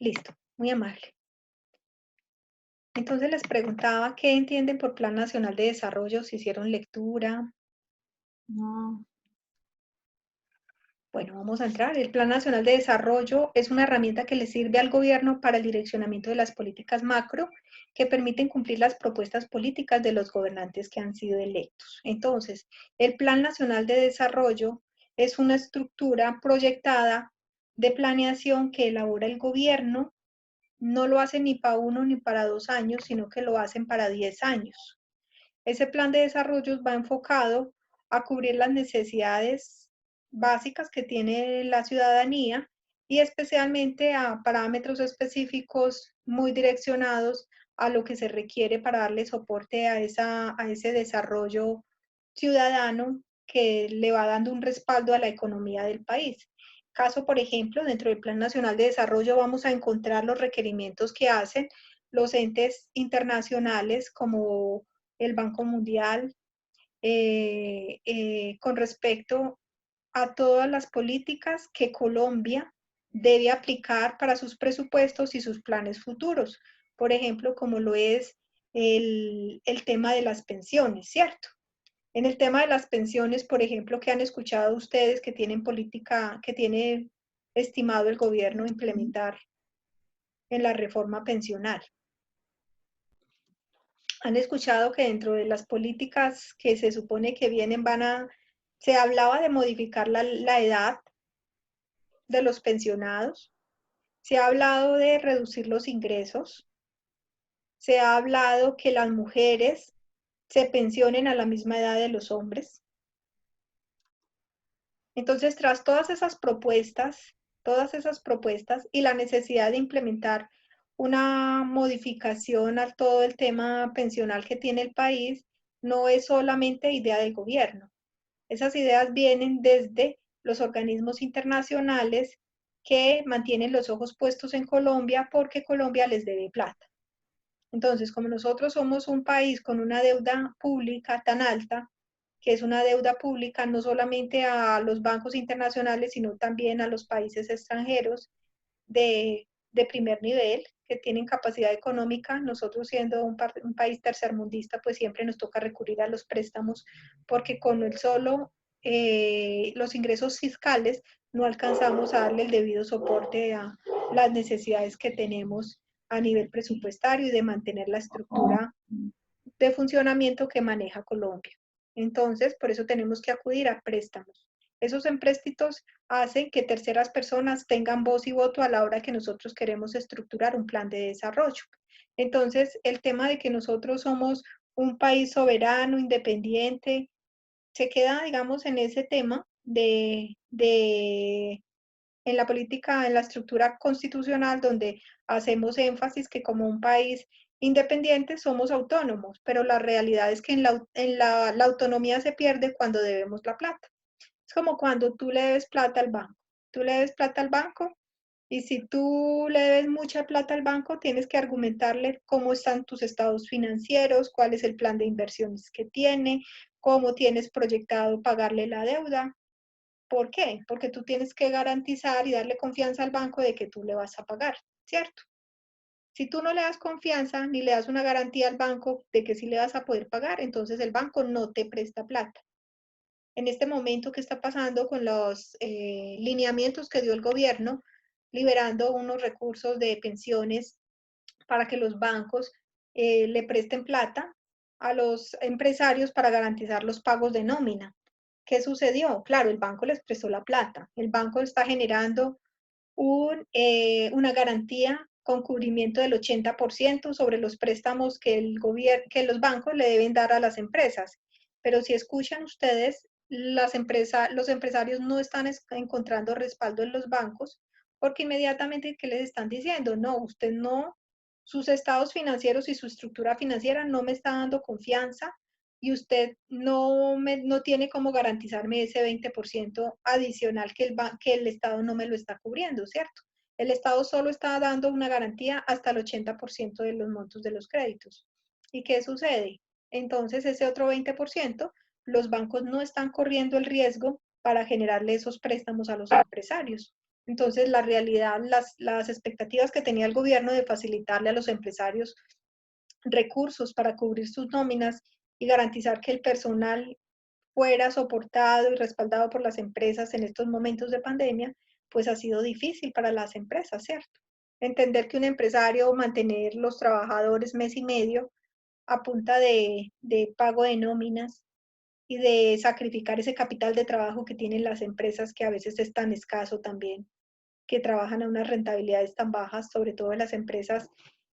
Listo, muy amable. Entonces les preguntaba qué entienden por Plan Nacional de Desarrollo, si hicieron lectura. No, Bueno, vamos a entrar. El Plan Nacional de Desarrollo es una herramienta que le sirve al gobierno para el direccionamiento de las políticas macro que permiten cumplir las propuestas políticas de los gobernantes que han sido electos. Entonces, el Plan Nacional de Desarrollo es una estructura proyectada de planeación que elabora el gobierno. No lo hacen ni para 1 ni para 2 años, sino que lo hacen para 10 años. Ese plan de desarrollo va enfocado a cubrir las necesidades básicas que tiene la ciudadanía y especialmente a parámetros específicos muy direccionados a lo que se requiere para darle soporte a ese desarrollo ciudadano que le va dando un respaldo a la economía del país. Caso, por ejemplo, dentro del Plan Nacional de Desarrollo vamos a encontrar los requerimientos que hacen los entes internacionales como el Banco Mundial con respecto a todas las políticas que Colombia debe aplicar para sus presupuestos y sus planes futuros. Por ejemplo, como lo es el tema de las pensiones, ¿cierto? En el tema de las pensiones, por ejemplo, ¿qué han escuchado ustedes que tienen política, que tiene estimado el gobierno implementar en la reforma pensional? Han escuchado que dentro de las políticas que se supone que vienen se hablaba de modificar la edad de los pensionados, se ha hablado de reducir los ingresos, se ha hablado que las mujeres se pensionen a la misma edad de los hombres. Entonces, tras todas esas propuestas y la necesidad de implementar una modificación a todo el tema pensional que tiene el país, no es solamente idea del gobierno. Esas ideas vienen desde los organismos internacionales que mantienen los ojos puestos en Colombia porque Colombia les debe plata. Entonces, como nosotros somos un país con una deuda pública tan alta, que es una deuda pública no solamente a los bancos internacionales, sino también a los países extranjeros de primer nivel, que tienen capacidad económica. Nosotros siendo un país tercermundista, pues siempre nos toca recurrir a los préstamos, porque con el solo los ingresos fiscales no alcanzamos a darle el debido soporte a las necesidades que tenemos a nivel presupuestario y de mantener la estructura de funcionamiento que maneja Colombia. Entonces, por eso tenemos que acudir a préstamos. Esos empréstitos hacen que terceras personas tengan voz y voto a la hora que nosotros queremos estructurar un plan de desarrollo. Entonces, el tema de que nosotros somos un país soberano, independiente, se queda, digamos, en ese tema en la política, en la estructura constitucional, donde hacemos énfasis que como un país independiente somos autónomos, pero la realidad es que la autonomía se pierde cuando debemos la plata. Es como cuando tú le debes plata al banco. Tú le debes plata al banco y si tú le debes mucha plata al banco, tienes que argumentarle cómo están tus estados financieros, cuál es el plan de inversiones que tiene, cómo tienes proyectado pagarle la deuda. ¿Por qué? Porque tú tienes que garantizar y darle confianza al banco de que tú le vas a pagar, ¿cierto? Si tú no le das confianza ni le das una garantía al banco de que sí le vas a poder pagar, entonces el banco no te presta plata. En este momento, ¿qué está pasando con los lineamientos que dio el gobierno, liberando unos recursos de pensiones para que los bancos le presten plata a los empresarios para garantizar los pagos de nómina? ¿Qué sucedió? Claro, el banco les prestó la plata. El banco está generando una garantía con cubrimiento del 80% sobre los préstamos que, que los bancos le deben dar a las empresas. Pero si escuchan ustedes, los empresarios no están encontrando respaldo en los bancos porque inmediatamente, ¿qué les están diciendo? No, usted no, sus estados financieros y su estructura financiera no me está dando confianza y usted no tiene cómo garantizarme ese 20% adicional que el Estado no me lo está cubriendo, ¿cierto? El Estado solo está dando una garantía hasta el 80% de los montos de los créditos. ¿Y qué sucede? Entonces, ese otro 20%, los bancos no están corriendo el riesgo para generarle esos préstamos a los empresarios. Entonces, la realidad, las expectativas que tenía el gobierno de facilitarle a los empresarios recursos para cubrir sus nóminas y garantizar que el personal fuera soportado y respaldado por las empresas en estos momentos de pandemia, pues ha sido difícil para las empresas, ¿cierto? Entender que un empresario mantener los trabajadores mes y medio a punta de pago de nóminas y de sacrificar ese capital de trabajo que tienen las empresas, que a veces es tan escaso también, que trabajan a unas rentabilidades tan bajas, sobre todo en las empresas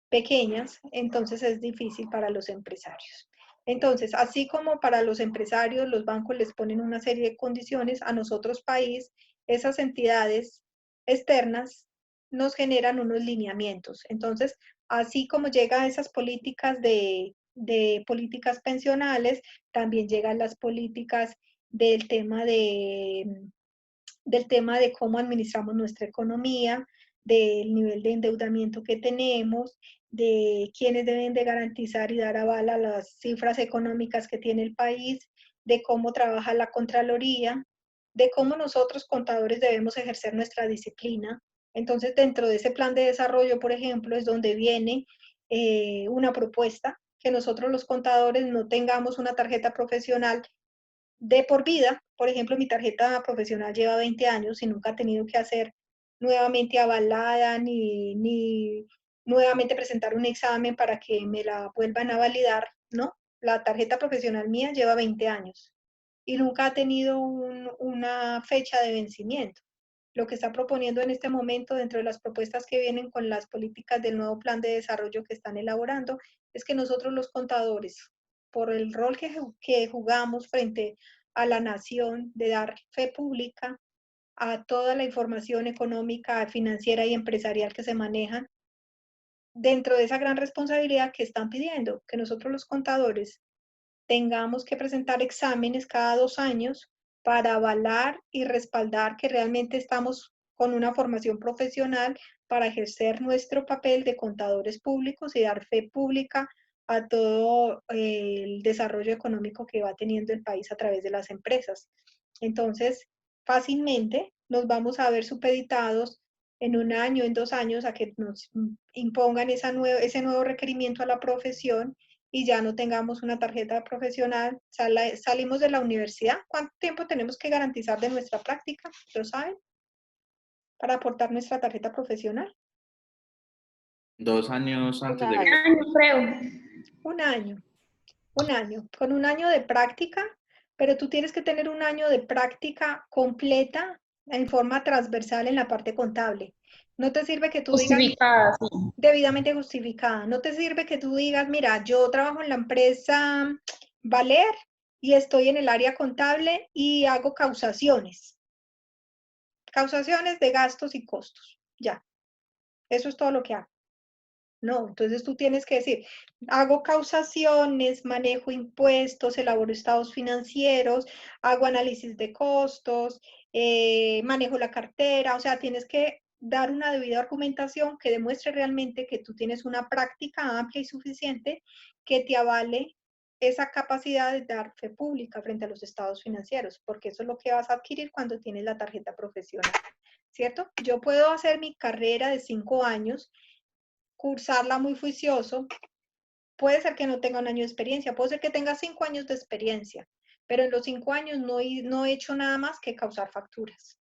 pequeñas, entonces es difícil para los empresarios. Entonces, así como para los empresarios los bancos les ponen una serie de condiciones, a nosotros país, esas entidades externas nos generan unos lineamientos. Entonces, así como llegan esas políticas de políticas pensionales, también llegan las políticas del del tema de cómo administramos nuestra economía, del nivel de endeudamiento que tenemos, de quiénes deben de garantizar y dar aval a las cifras económicas que tiene el país, de cómo trabaja la Contraloría, de cómo nosotros contadores debemos ejercer nuestra disciplina. Entonces, dentro de ese plan de desarrollo, por ejemplo, es donde viene una propuesta que nosotros los contadores no tengamos una tarjeta profesional de por vida. Por ejemplo, mi tarjeta profesional lleva 20 años y nunca he tenido que hacer nuevamente avalada ni nuevamente presentar un examen para que me la vuelvan a validar, ¿no? La tarjeta profesional mía lleva 20 años y nunca ha tenido una fecha de vencimiento. Lo que está proponiendo en este momento dentro de las propuestas que vienen con las políticas del nuevo plan de desarrollo que están elaborando es que nosotros los contadores, por el rol que jugamos frente a la nación de dar fe pública a toda la información económica, financiera y empresarial que se manejan, dentro de esa gran responsabilidad que están pidiendo, que nosotros los contadores tengamos que presentar exámenes cada 2 años para avalar y respaldar que realmente estamos con una formación profesional para ejercer nuestro papel de contadores públicos y dar fe pública a todo el desarrollo económico que va teniendo el país a través de las empresas. Entonces, fácilmente nos vamos a ver supeditados en 1 año, en 2 años, a que nos impongan ese nuevo requerimiento a la profesión y ya no tengamos una tarjeta profesional, salimos de la universidad. ¿Cuánto tiempo tenemos que garantizar de nuestra práctica? ¿Lo saben? Para aportar nuestra tarjeta profesional. 2 años Un antes de año, graduarse. creo. 1 año, 1 año, con 1 año de práctica, pero tú tienes que tener 1 año de práctica completa en forma transversal en la parte contable. No te sirve que tú digas Justificada, sí. debidamente justificada. No te sirve que tú digas, mira, yo trabajo en la empresa Valer y estoy en el área contable y hago causaciones. Causaciones de gastos y costos. Ya. Eso es todo lo que hago. No, entonces tú tienes que decir, hago causaciones, manejo impuestos, elaboro estados financieros, hago análisis de costos, manejo la cartera, o sea, tienes que dar una debida argumentación que demuestre realmente que tú tienes una práctica amplia y suficiente que te avale esa capacidad de dar fe pública frente a los estados financieros, porque eso es lo que vas a adquirir cuando tienes la tarjeta profesional, ¿cierto? Yo puedo hacer mi carrera de 5 años, cursarla muy juicioso, puede ser que no tenga 1 año de experiencia, puede ser que tenga 5 años de experiencia, pero en los 5 años no he hecho nada más que causar facturas.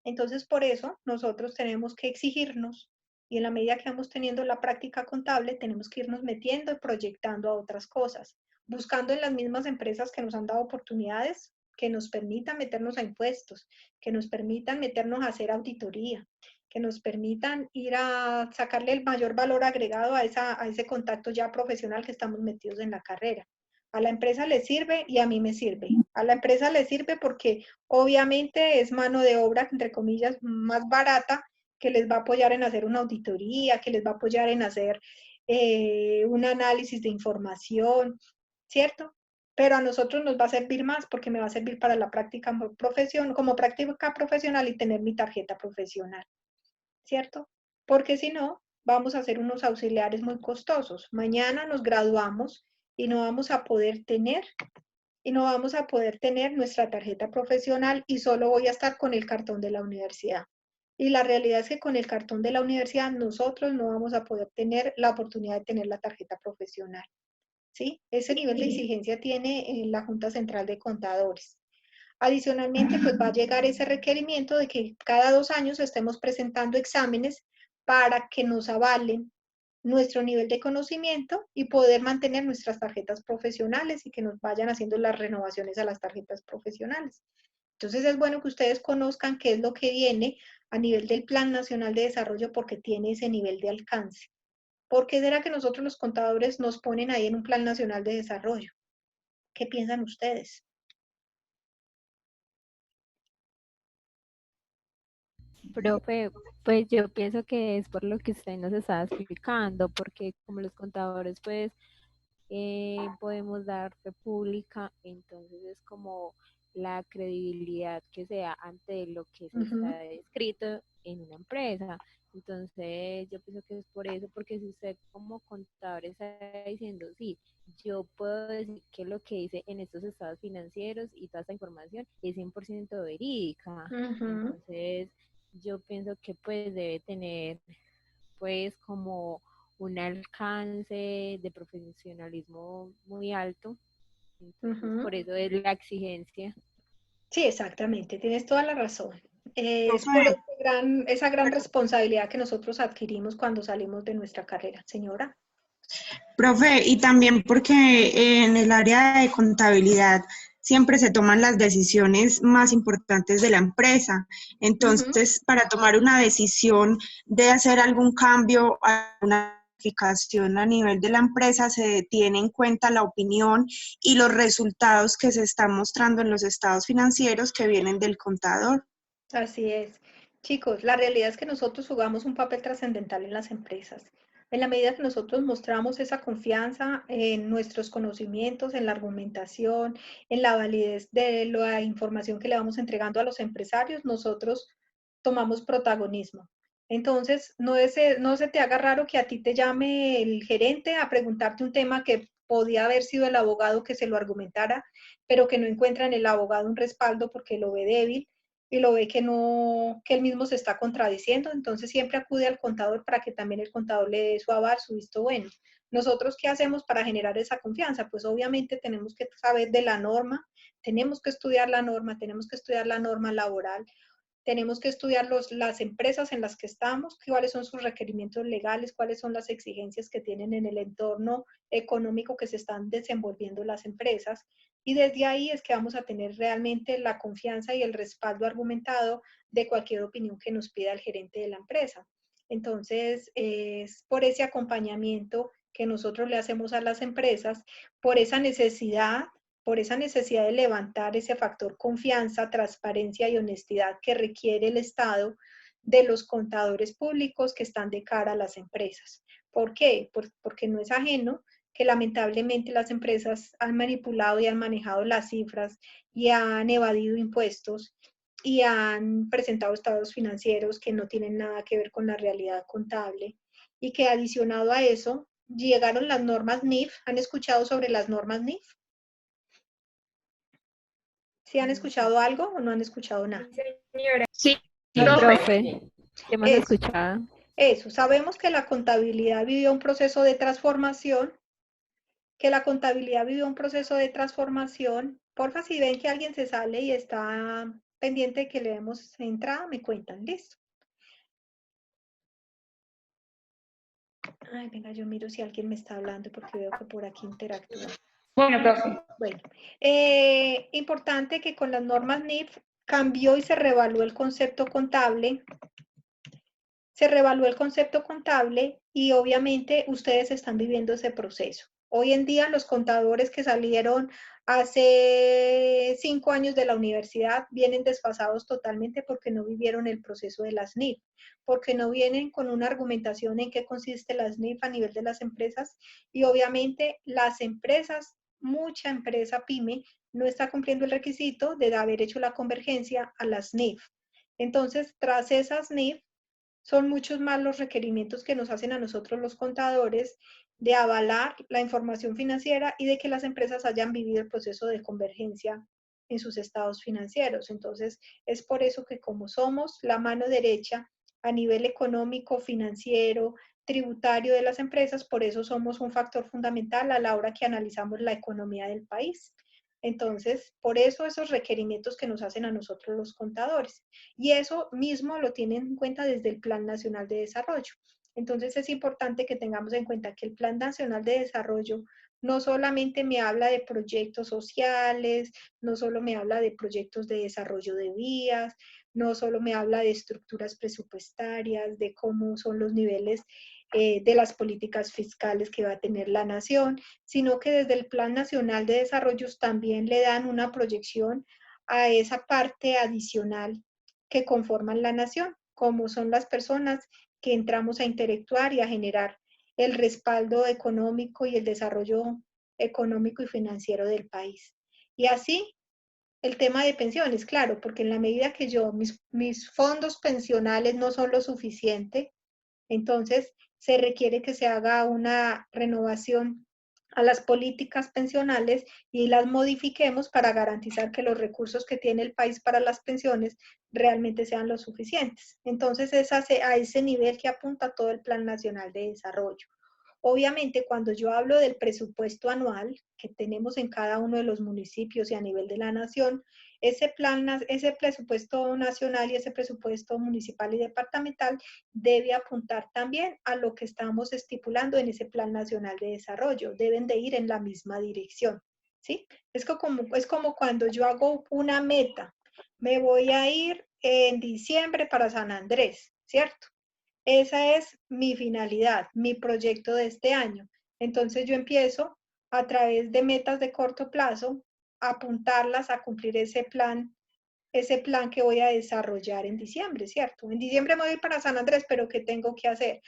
Entonces, por eso nosotros tenemos que exigirnos y en la medida que vamos teniendo la práctica contable, tenemos que irnos metiendo y proyectando a otras cosas, buscando en las mismas empresas que nos han dado oportunidades que nos permitan meternos a impuestos, que nos permitan meternos a hacer auditoría, que nos permitan ir a sacarle el mayor valor agregado a ese contacto ya profesional que estamos metidos en la carrera. A la empresa le sirve y a mí me sirve. A la empresa le sirve porque obviamente es mano de obra, entre comillas, más barata, que les va a apoyar en hacer una auditoría, que les va a apoyar en hacer un análisis de información, ¿cierto? Pero a nosotros nos va a servir más porque me va a servir para la práctica como práctica profesional y tener mi tarjeta profesional, ¿cierto? Porque si no, vamos a ser unos auxiliares muy costosos. Mañana nos graduamos y no vamos a poder tener nuestra tarjeta profesional y solo voy a estar con el cartón de la universidad. Y la realidad es que con el cartón de la universidad nosotros no vamos a poder tener la oportunidad de tener la tarjeta profesional, ¿sí? Ese nivel de exigencia tiene la Junta Central de Contadores. Adicionalmente, pues va a llegar ese requerimiento de que cada 2 años estemos presentando exámenes para que nos avalen nuestro nivel de conocimiento y poder mantener nuestras tarjetas profesionales y que nos vayan haciendo las renovaciones a las tarjetas profesionales. Entonces es bueno que ustedes conozcan qué es lo que viene a nivel del Plan Nacional de Desarrollo porque tiene ese nivel de alcance. ¿Por qué será que nosotros los contadores nos ponen ahí en un Plan Nacional de Desarrollo? ¿Qué piensan ustedes? Profe, pues yo pienso que es por lo que usted nos está explicando, porque como los contadores, pues podemos dar fe pública, entonces es como la credibilidad que se da ante lo que se Ujú. está escrito en una empresa. Entonces yo pienso que es por eso, porque si usted como contador está diciendo, sí, yo puedo decir que lo que dice en estos estados financieros y toda esta información es 100% verídica, Ujú. entonces yo pienso que pues debe tener pues como un alcance de profesionalismo muy alto, entonces Ujú. por eso es la exigencia. Sí, exactamente, tienes toda la razón. Es por Profe, esa gran responsabilidad que nosotros adquirimos cuando salimos de nuestra carrera, señora. profe, y también porque en el área de contabilidad siempre se toman las decisiones más importantes de la empresa. Ujú. Entonces, para tomar una decisión de hacer algún cambio, alguna modificación a nivel de la empresa, se tiene en cuenta la opinión y los resultados que se están mostrando en los estados financieros que vienen del contador. Así es. Chicos, la realidad es que nosotros jugamos un papel trascendental en las empresas. En la medida que nosotros mostramos esa confianza en nuestros conocimientos, en la argumentación, en la validez de la información que le vamos entregando a los empresarios, nosotros tomamos protagonismo. Entonces, no se te haga raro que a ti te llame el gerente a preguntarte un tema que podía haber sido el abogado que se lo argumentara, pero que no encuentra en el abogado un respaldo porque lo ve débil y lo ve que no, que él mismo se está contradiciendo, entonces siempre acude al contador para que también el contador le dé su aval, su visto bueno. Nosotros, ¿qué hacemos para generar esa confianza? Pues obviamente tenemos que saber de la norma, tenemos que estudiar la norma, tenemos que estudiar la norma laboral, tenemos que estudiar las empresas en las que estamos, cuáles son sus requerimientos legales, cuáles son las exigencias que tienen en el entorno económico que se están desenvolviendo las empresas. Y desde ahí es que vamos a tener realmente la confianza y el respaldo argumentado de cualquier opinión que nos pida el gerente de la empresa. Entonces, es por ese acompañamiento que nosotros le hacemos a las empresas, por esa necesidad de levantar ese factor confianza, transparencia y honestidad que requiere el Estado de los contadores públicos que están de cara a las empresas. ¿Por qué? Porque no es ajeno que lamentablemente las empresas han manipulado y han manejado las cifras y han evadido impuestos y han presentado estados financieros que no tienen nada que ver con la realidad contable y que adicionado a eso llegaron las normas NIF. ¿Han escuchado sobre las normas NIF? ¿Sí han escuchado algo o no han escuchado nada? Sí, Sí, profe. profe, ¿qué hemos Eso, escuchado? eso. Sabemos que la contabilidad vivió un proceso de transformación, Porfa, si ven que alguien se sale y está pendiente de que le demos entrada, me cuentan, listo. Ay, venga, yo miro si alguien me está hablando porque veo que por aquí interactúa. Bueno, profe. Bueno, importante que con las normas NIF cambió y se revaluó el concepto contable y obviamente ustedes están viviendo ese proceso. Hoy en día los contadores que salieron hace 5 años de la universidad vienen desfasados totalmente porque no vivieron el proceso de las NIF, porque no vienen con una argumentación en qué consiste las NIF a nivel de las empresas y obviamente las empresas, mucha empresa pyme, no está cumpliendo el requisito de haber hecho la convergencia a las NIF. Entonces, tras esas NIF, son muchos más los requerimientos que nos hacen a nosotros los contadores de avalar la información financiera y de que las empresas hayan vivido el proceso de convergencia en sus estados financieros. Entonces, es por eso que como somos la mano derecha a nivel económico, financiero, tributario de las empresas, por eso somos un factor fundamental a la hora que analizamos la economía del país. Entonces, por eso esos requerimientos que nos hacen a nosotros los contadores. Y eso mismo lo tienen en cuenta desde el Plan Nacional de Desarrollo. Entonces, es importante que tengamos en cuenta que el Plan Nacional de Desarrollo no solamente me habla de proyectos sociales, no solo me habla de proyectos de desarrollo de vías, no solo me habla de estructuras presupuestarias, de cómo son los niveles de las políticas fiscales que va a tener la nación, sino que desde el Plan Nacional de Desarrollo también le dan una proyección a esa parte adicional que conforman la nación, como son las personas que entramos a interactuar y a generar el respaldo económico y el desarrollo económico y financiero del país. Y así el tema de pensiones, claro, porque en la medida que mis fondos pensionales no son lo suficiente, entonces se requiere que se haga una renovación a las políticas pensionales y las modifiquemos para garantizar que los recursos que tiene el país para las pensiones realmente sean los suficientes. Entonces es a ese nivel que apunta todo el Plan Nacional de Desarrollo. Obviamente, cuando yo hablo del presupuesto anual que tenemos en cada uno de los municipios y a nivel de la nación, ese presupuesto nacional y ese presupuesto municipal y departamental debe apuntar también a lo que estamos estipulando en ese Plan Nacional de Desarrollo. Deben de ir en la misma dirección, ¿sí? Es como cuando yo hago una meta. Me voy a ir en diciembre para San Andrés, ¿cierto? Esa es mi finalidad, mi proyecto de este año. Entonces yo empiezo a través de metas de corto plazo a apuntarlas a cumplir ese plan que voy a desarrollar en diciembre, ¿cierto? En diciembre me voy para San Andrés, pero ¿qué tengo que hacer?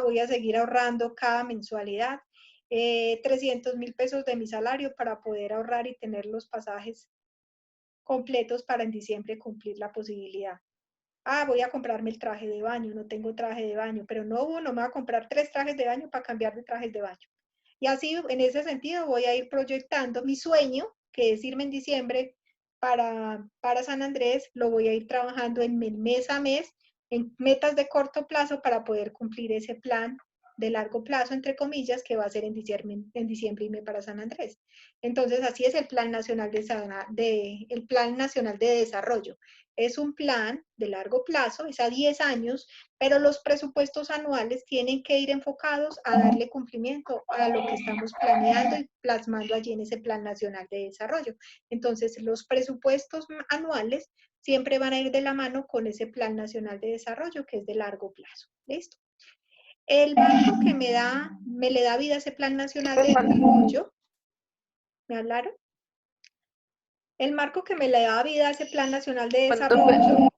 Voy a seguir ahorrando cada mensualidad 300.000 pesos de mi salario para poder ahorrar y tener los pasajes completos para en diciembre cumplir la posibilidad. Voy a comprarme el traje de baño, no tengo traje de baño, pero no me voy a comprar 3 trajes de baño para cambiar de trajes de baño. Y así, en ese sentido, voy a ir proyectando mi sueño, que es irme en diciembre para San Andrés, lo voy a ir trabajando en mes a mes, en metas de corto plazo para poder cumplir ese plan de largo plazo, entre comillas, que va a ser en diciembre irme para San Andrés. Entonces, así es el Plan Nacional el Plan Nacional de Desarrollo. Es un plan de largo plazo, es a 10 años, pero los presupuestos anuales tienen que ir enfocados a darle cumplimiento a lo que estamos planeando y plasmando allí en ese Plan Nacional de Desarrollo. Entonces, los presupuestos anuales siempre van a ir de la mano con ese Plan Nacional de Desarrollo que es de largo plazo. ¿Listo? El marco que me le da vida a ese Plan Nacional de Desarrollo, ¿me hablaron? El marco que me le da vida a ese Plan Nacional de Desarrollo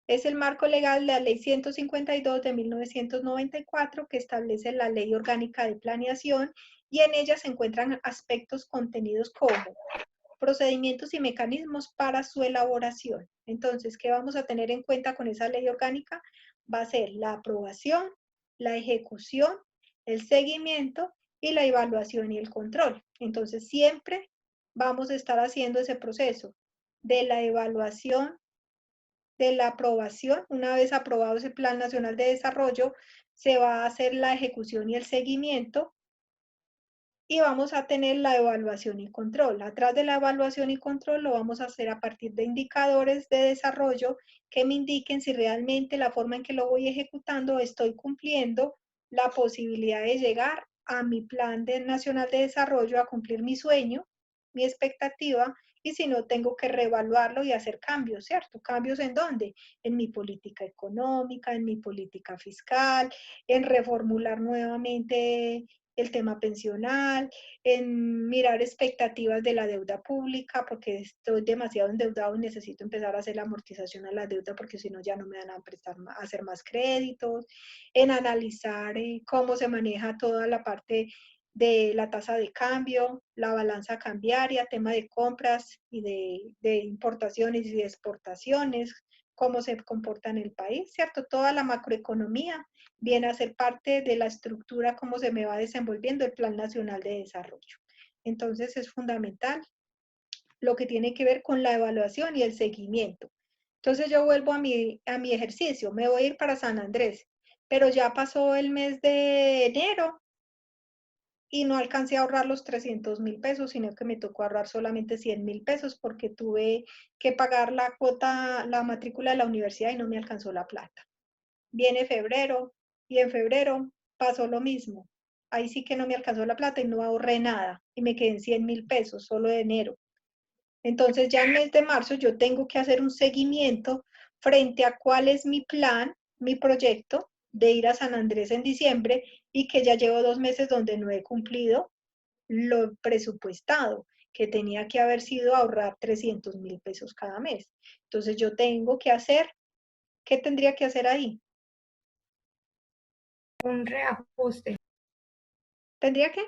es el marco legal de la Ley 152 de 1994 que establece la Ley Orgánica de Planeación y en ella se encuentran aspectos contenidos como procedimientos y mecanismos para su elaboración. Entonces, ¿qué vamos a tener en cuenta con esa ley orgánica? Va a ser la aprobación, la ejecución, el seguimiento y la evaluación y el control. Entonces, siempre vamos a estar haciendo ese proceso de la evaluación, de la aprobación. Una vez aprobado ese Plan Nacional de Desarrollo, se va a hacer la ejecución y el seguimiento y vamos a tener la evaluación y control. Atrás de la evaluación y control lo vamos a hacer a partir de indicadores de desarrollo que me indiquen si realmente la forma en que lo voy ejecutando estoy cumpliendo la posibilidad de llegar a mi plan nacional de desarrollo, a cumplir mi sueño, mi expectativa, y si no, tengo que reevaluarlo y hacer cambios, ¿cierto? ¿Cambios en dónde? En mi política económica, en mi política fiscal, en reformular nuevamente el tema pensional, en mirar expectativas de la deuda pública, porque estoy demasiado endeudado y necesito empezar a hacer la amortización a la deuda, porque si no ya no me van a prestar a hacer más créditos, en analizar cómo se maneja toda la parte de la tasa de cambio, la balanza cambiaria, tema de compras y de importaciones y de exportaciones, cómo se comporta en el país, ¿cierto? Toda la macroeconomía viene a ser parte de la estructura, cómo se me va desenvolviendo el Plan Nacional de Desarrollo. Entonces es fundamental lo que tiene que ver con la evaluación y el seguimiento. Entonces yo vuelvo a mi ejercicio, me voy a ir para San Andrés, pero ya pasó el mes de enero y no alcancé a ahorrar los 300.000 pesos, sino que me tocó ahorrar solamente 100.000 pesos porque tuve que pagar la cuota, la matrícula de la universidad y no me alcanzó la plata. Viene febrero y en febrero pasó lo mismo. Ahí sí que no me alcanzó la plata y no ahorré nada y me quedé en 100.000 pesos solo de enero. Entonces ya en el mes de marzo yo tengo que hacer un seguimiento frente a cuál es mi plan, mi proyecto de ir a San Andrés en diciembre y que ya llevo 2 meses donde no he cumplido lo presupuestado, que tenía que haber sido ahorrar 300.000 pesos cada mes. Entonces yo tengo que hacer, ¿qué tendría que hacer ahí? Un reajuste, ¿Tendría que?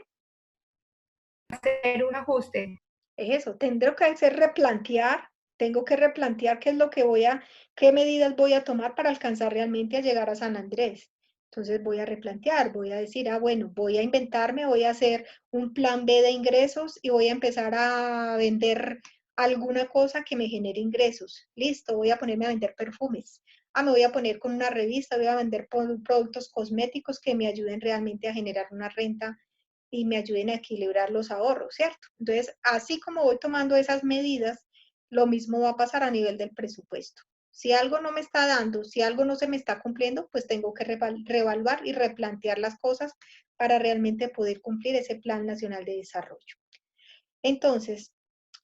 hacer un ajuste. Es eso, tendré que hacer replantear, tengo que replantear qué es lo que qué medidas voy a tomar para alcanzar realmente a llegar a San Andrés. Entonces voy a replantear, voy a decir, bueno, voy a inventarme, voy a hacer un plan B de ingresos y voy a empezar a vender alguna cosa que me genere ingresos. Listo, voy a ponerme a vender perfumes. Me voy a poner con una revista, voy a vender productos cosméticos que me ayuden realmente a generar una renta y me ayuden a equilibrar los ahorros, ¿cierto? Entonces, así como voy tomando esas medidas, lo mismo va a pasar a nivel del presupuesto. Si algo no me está dando, si algo no se me está cumpliendo, pues tengo que reevaluar y replantear las cosas para realmente poder cumplir ese Plan Nacional de Desarrollo. Entonces,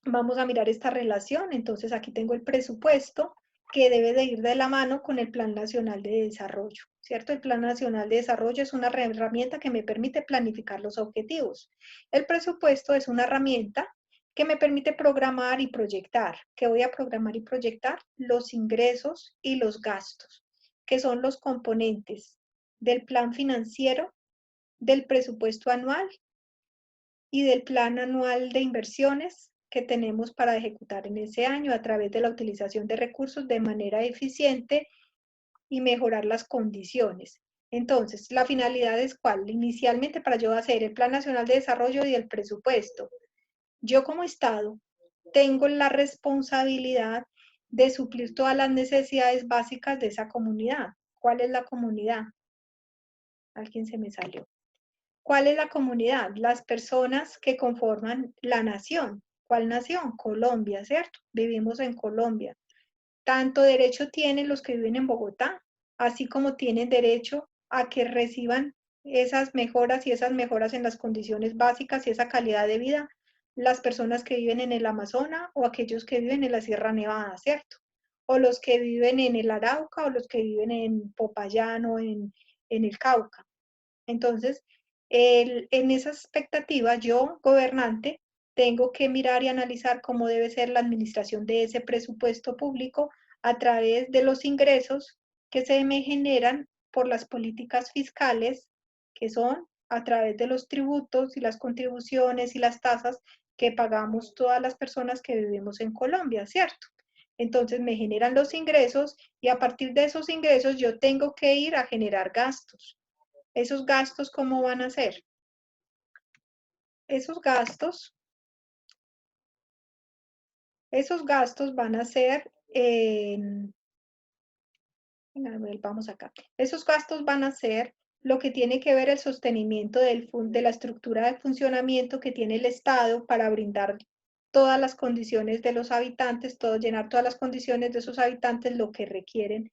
vamos a mirar esta relación. Entonces, aquí tengo el presupuesto que debe de ir de la mano con el Plan Nacional de Desarrollo, ¿cierto? El Plan Nacional de Desarrollo es una herramienta que me permite planificar los objetivos. El presupuesto es una herramienta que me permite programar y proyectar. ¿Qué voy a programar y proyectar? Los ingresos y los gastos, que son los componentes del plan financiero, del presupuesto anual y del plan anual de inversiones que tenemos para ejecutar en ese año a través de la utilización de recursos de manera eficiente y mejorar las condiciones. Entonces, la finalidad es cuál? Inicialmente para yo hacer el Plan Nacional de Desarrollo y el presupuesto. Yo como Estado tengo la responsabilidad de suplir todas las necesidades básicas de esa comunidad. ¿Cuál es la comunidad? Alguien se me salió. ¿Cuál es la comunidad? Las personas que conforman la nación. ¿Cuál nación? Colombia, ¿cierto? Vivimos en Colombia. Tanto derecho tienen los que viven en Bogotá, así como tienen derecho a que reciban esas mejoras y esas mejoras en las condiciones básicas y esa calidad de vida las personas que viven en el Amazonas o aquellos que viven en la Sierra Nevada, ¿cierto? O los que viven en el Arauca o los que viven en Popayán o en el Cauca. Entonces, en esa expectativa, yo, gobernante, tengo que mirar y analizar cómo debe ser la administración de ese presupuesto público a través de los ingresos que se me generan por las políticas fiscales, que son a través de los tributos y las contribuciones y las tasas que pagamos todas las personas que vivimos en Colombia, ¿cierto? Entonces me generan los ingresos y a partir de esos ingresos yo tengo que ir a generar gastos. ¿Esos gastos cómo van a ser? Esos gastos van a ser, vamos acá, esos gastos van a ser lo que tiene que ver el sostenimiento de la estructura de funcionamiento que tiene el Estado para brindar todas las condiciones de los habitantes, llenar todas las condiciones de sus habitantes, lo que requieren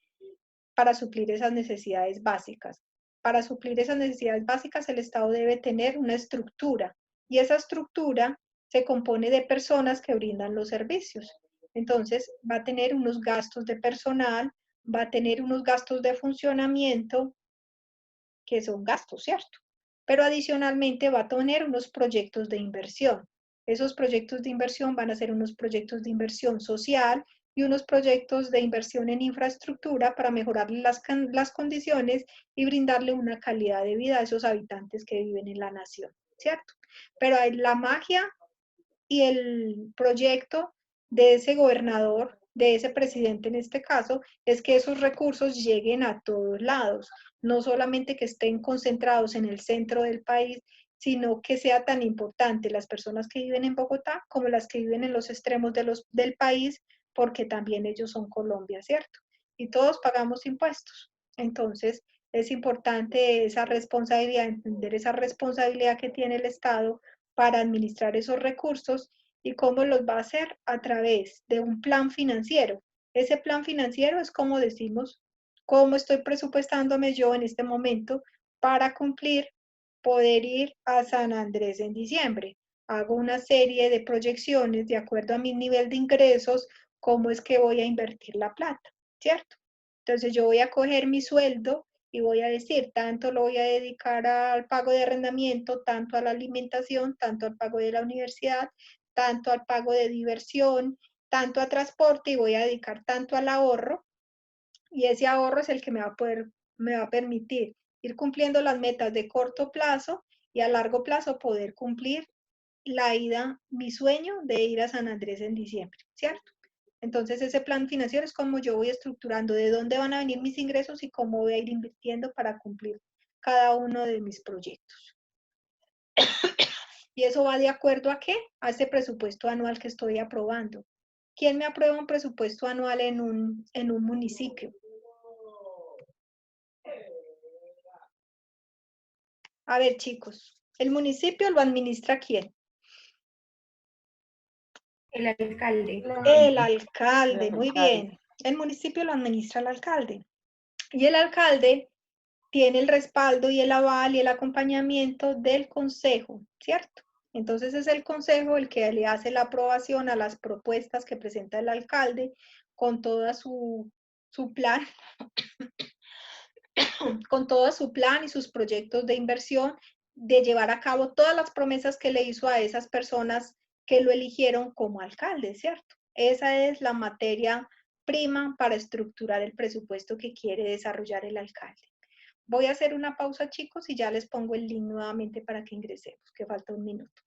para suplir esas necesidades básicas. Para suplir esas necesidades básicas, el Estado debe tener una estructura y esa estructura se compone de personas que brindan los servicios. Entonces, va a tener unos gastos de personal, va a tener unos gastos de funcionamiento, que son gastos, ¿cierto? Pero adicionalmente va a tener unos proyectos de inversión. Esos proyectos de inversión van a ser unos proyectos de inversión social y unos proyectos de inversión en infraestructura para mejorar las condiciones y brindarle una calidad de vida a esos habitantes que viven en la nación, ¿cierto? Pero la magia y el proyecto de ese gobernador, de ese presidente en este caso, es que esos recursos lleguen a todos lados, no solamente que estén concentrados en el centro del país, sino que sea tan importante las personas que viven en Bogotá como las que viven en los extremos del país, porque también ellos son Colombia, ¿cierto? Y todos pagamos impuestos. Entonces, es importante esa responsabilidad, entender esa responsabilidad que tiene el Estado para administrar esos recursos y cómo los va a hacer a través de un plan financiero. Ese plan financiero es como decimos, cómo estoy presupuestándome yo en este momento para cumplir, poder ir a San Andrés en diciembre. Hago una serie de proyecciones de acuerdo a mi nivel de ingresos, cómo es que voy a invertir la plata, ¿cierto? Entonces yo voy a coger mi sueldo y voy a decir, tanto lo voy a dedicar al pago de arrendamiento, tanto a la alimentación, tanto al pago de la universidad, tanto al pago de diversión, tanto a transporte y voy a dedicar tanto al ahorro y ese ahorro es el que me va a permitir ir cumpliendo las metas de corto plazo y a largo plazo poder cumplir la ida, mi sueño de ir a San Andrés en diciembre, ¿cierto? Entonces ese plan financiero es como yo voy estructurando de dónde van a venir mis ingresos y cómo voy a ir invirtiendo para cumplir cada uno de mis proyectos. Y eso va de acuerdo a qué? A ese presupuesto anual que estoy aprobando. ¿Quién me aprueba un presupuesto anual en un municipio? A ver, chicos, ¿el municipio lo administra quién? El alcalde. El alcalde, muy bien. El municipio lo administra el alcalde. Y el alcalde tiene el respaldo y el aval y el acompañamiento del consejo, ¿cierto? Entonces es el consejo el que le hace la aprobación a las propuestas que presenta el alcalde con toda su plan, con todo su plan y sus proyectos de inversión, de llevar a cabo todas las promesas que le hizo a esas personas que lo eligieron como alcalde, ¿cierto? Esa es la materia prima para estructurar el presupuesto que quiere desarrollar el alcalde. Voy a hacer una pausa, chicos, y ya les pongo el link nuevamente para que ingresemos, que falta un minuto.